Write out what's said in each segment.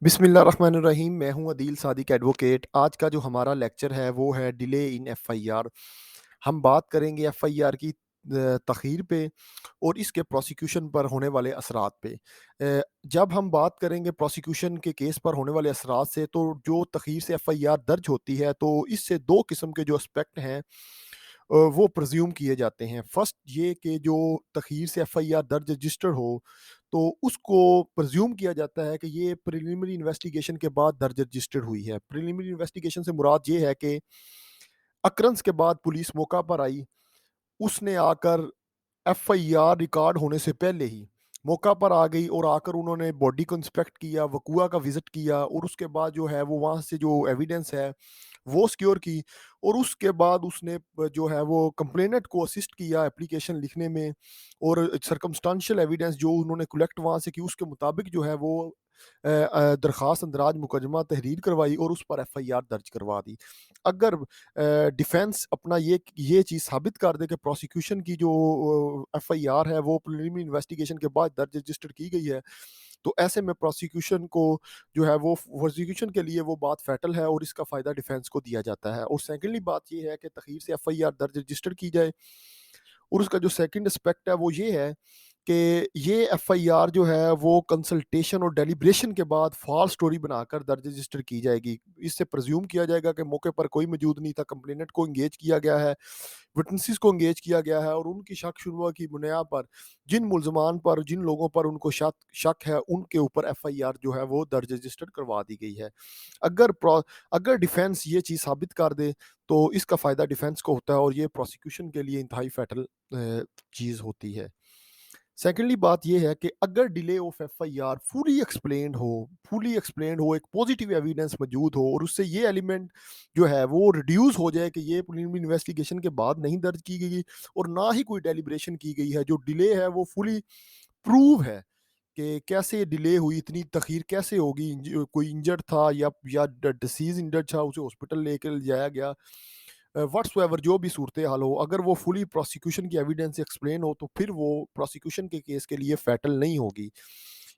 बिस्मिल्लाहिर्रहमानिर्रहीम। मैं हूं अदील सादिक एडवोकेट। आज का जो हमारा लेक्चर है वो है डिले इन एफआईआर। हम बात करेंगे एफआईआर की तख़ीर पे और इसके प्रोसिक्यूशन पर होने वाले असरात पे। जब हम बात करेंगे प्रोसिक्यूशन के केस पर होने वाले असरात से, तो जो तख़ीर से एफआईआर दर्ज होती है तो इससे दो किस्म के जो एस्पेक्ट हैं वो प्रिज्यूम किए जाते हैं। फर्स्ट ये कि जो तख़ीर से एफआईआर दर्ज रजिस्टर्ड हो, तो उसको प्रिज्यूम किया जाता है कि ये प्रिलिमिनरी इन्वेस्टिगेशन के बाद दर्ज रजिस्टर्ड हुई है। प्रिलिमिनरी इन्वेस्टिगेशन से मुराद ये है कि अक्रंस के बाद पुलिस मौका पर आई, उसने आकर एफआईआर रिकॉर्ड होने से पहले ही मौका पर आ गई और आकर उन्होंने बॉडी को इंस्पेक्ट किया, वक़ूआ का विज़िट किया और उसके बाद जो है वो वहाँ से जो एविडेंस है वो सिक्योर की और उसके बाद उसने जो है वो कंप्लेनेंट को असिस्ट किया एप्लीकेशन लिखने में और सर्कमस्टेंशियल एविडेंस जो उन्होंने कलेक्ट वहाँ से की उसके मुताबिक जो है वो दरख्वास्त अंदराज मुकदमा तहरीर करवाई और उस पर एफआईआर दर्ज करवा दी। अगर डिफेंस अपना ये चीज़ साबित कर दे कि प्रोसिक्यूशन की जो एफआईआर है वो प्रिलिमिनरी इन्वेस्टिगेशन के बाद दर्ज रजिस्टर की गई है, तो ऐसे में प्रोसिक्यूशन को जो है वो प्रोसिक्यूशन के लिए वो बात फैटल है और इसका फ़ायदा डिफेंस को दिया जाता है। और सेकेंडली बात ये है कि तखीर से एफआईआर दर्ज रजिस्टर की जाए और उसका जो सेकंड एस्पेक्ट है वो ये है कि ये एफआईआर जो है वो कंसल्टेशन और डेलिब्रेशन के बाद फॉल्स स्टोरी बनाकर दर्ज रजिस्टर की जाएगी। इससे प्रिज्यूम किया जाएगा कि मौके पर कोई मौजूद नहीं था, कंप्लेनेंट को एंगेज किया गया है, विटनेसेस को एंगेज किया गया है और उनकी शक शुबा की बुनियाद पर जिन मुल्ज़मान पर, जिन लोगों पर उनको शक शक है, उनके ऊपर एफआईआर जो है वो दर्ज रजिस्टर करवा दी गई है। अगर प्रो अगर डिफेंस ये चीज़ साबित कर दे, तो इसका फ़ायदा डिफेंस को होता है और ये प्रोसिक्यूशन के लिए इंतहाई फैटल चीज़ होती है। सेकेंडली बात ये है कि अगर delay of FIR fully explained हो, एक पॉजिटिव एविडेंस मौजूद हो और उससे ये एलिमेंट जो है वो रिड्यूस हो जाए कि ये प्रिलिमिनरी इन्वेस्टिगेशन के बाद नहीं दर्ज की गई और ना ही कोई डेलिब्रेशन की गई है, जो डिले है वो फुली प्रूव है कि कैसे डिले हुई, इतनी तखीर कैसे होगी, कोई इंजर्ड था या डिसीज इंजर्ड था, उसे हॉस्पिटल लेकर जाया गया, व्हाट्सएवर जो भी सूरत हाल हो, अगर वो फुली प्रोसिक्यूशन की एविडेंस एक्सप्लेन हो तो फिर वो प्रोसिक्यूशन के केस के लिए फैटल नहीं होगी।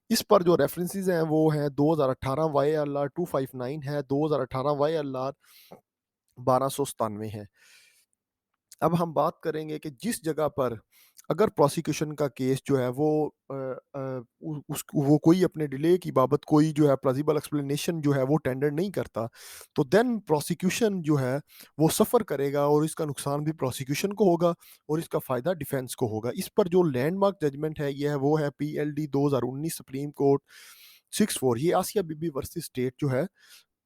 इस पर जो रेफरेंसेस हैं वो हैं 2018 वाई एल आर 259 है, 2018 वाई एल आर 1297 है। अब हम बात करेंगे कि जिस जगह पर अगर प्रोसिक्यूशन का केस जो है वो वो कोई अपने डिले की बाबत कोई जो है प्लाजिबल एक्सप्लेनेशन जो है वो टेंडर नहीं करता, तो देन प्रोसिक्यूशन जो है वो सफ़र करेगा और इसका नुकसान भी प्रोसिक्यूशन को होगा और इसका फ़ायदा डिफेंस को होगा। इस पर जो लैंडमार्क जजमेंट है ये है वो है पीएलडी 2019 सुप्रीम कोर्ट 64। ये आसिया बीबी वर्सेस स्टेट जो है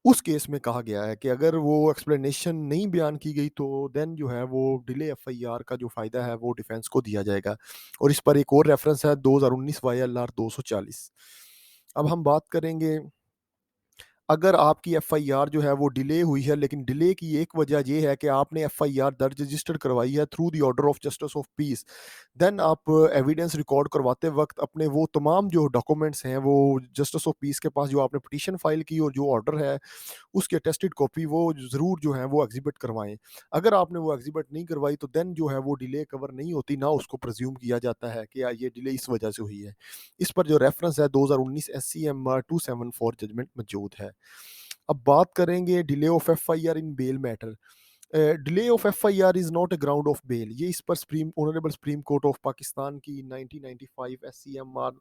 उस केस में कहा गया है कि अगर वो एक्सप्लेनेशन नहीं बयान की गई तो देन जो है वो डिले एफआईआर का जो फ़ायदा है वो डिफेंस को दिया जाएगा। और इस पर एक और रेफरेंस है 2019 वाईएलआर 240। अब हम बात करेंगे, अगर आपकी एफआईआर जो है वो डिले हुई है, लेकिन डिले की एक वजह ये है कि आपने एफआईआर दर्ज रजिस्टर करवाई है through the order of justice of peace, then आप एविडेंस रिकॉर्ड करवाते वक्त अपने वो तमाम जो डॉक्यूमेंट्स हैं वो जस्टिस ऑफ पीस के पास, जो आपने पिटीशन फाइल की और जो ऑर्डर है उसकी अटेस्टेड कॉपी वो ज़रूर जो है वो एग्ज़िबिट करवाएँ। अगर आपने वो एग्ज़िबिट नहीं करवाई तो देन जो है वो डिले कवर नहीं होती, ना उसको प्रिज़्यूम किया जाता है कि ये डिले इस वजह से हुई है। इस पर जो रेफ़रेंस है 2019 एससीएमआर 274 जजमेंट मौजूद है। अब बात करेंगे delay of FIR in bail matter. Delay of FIR is not a ground of bail. ये इस पर सुप्रीम कोर्ट ऑफ पाकिस्तान की 1995 एससीएमआर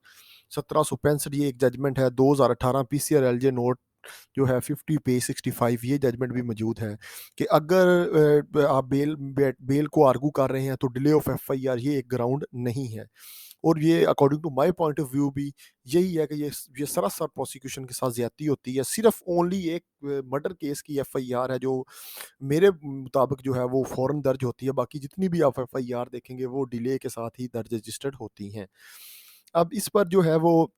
1765 ये एक जजमेंट है। 2018 पीसीआर एलजे नोट जो है 50 पे 65 ये जजमेंट भी मौजूद है कि अगर आप बेल को आर्गू कर रहे हैं तो डिले ऑफ एफआईआर ये एक ग्राउंड नहीं है। और ये according to my point of view भी यही है कि ये सरासर प्रोसिक्यूशन के साथ ज्यादती होती है। सिर्फ ओनली एक मर्डर केस की एफआईआर है जो मेरे मुताबिक जो है वो फौरन दर्ज होती है, बाकी जितनी भी आप एफआईआर देखेंगे वो डिले के साथ ही दर्ज रजिस्टर्ड होती हैं। अब इस पर जो है वो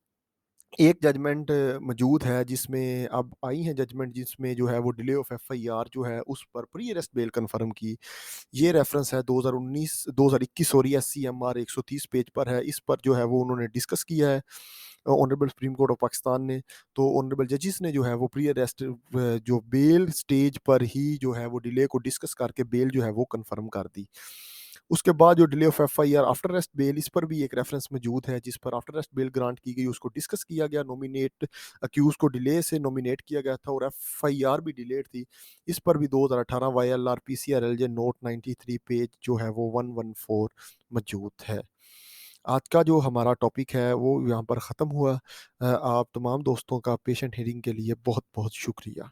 एक जजमेंट मौजूद है जिसमें अब आई है जजमेंट जिसमें जो है वो डिले ऑफ एफआईआर जो है उस पर प्री अरेस्ट बेल कंफर्म की। ये रेफरेंस है 2021 सॉरी एससीएमआर 130 पेज पर है। इस पर जो है वो उन्होंने डिस्कस किया है honourable supreme court of Pakistan ने। तो ऑनरेबल जजिस ने जो है वो प्री अरेस्ट जो बेल स्टेज पर ही जो है वो डिले को डिस्कस करके बेल जो है वो कंफर्म कर दी। उसके बाद जो delay of FIR after arrest bell, इस पर भी एक रेफरेंस मौजूद है जिस पर आफ्टर अरेस्ट बेल ग्रांट की गई, उसको डिस्कस किया गया, नॉमिनेट अक्यूज को डिले से नॉमिनेट किया गया था और एफआईआर भी डिलेड थी। इस पर भी 2018 वाईएलआर पीसीआरएलजे नोट 93 पेज जो है वो 114 मौजूद है। आज का जो हमारा टॉपिक है वो यहाँ पर ख़त्म हुआ। आप तमाम दोस्तों का पेशेंट हियरिंग के लिए बहुत बहुत शुक्रिया।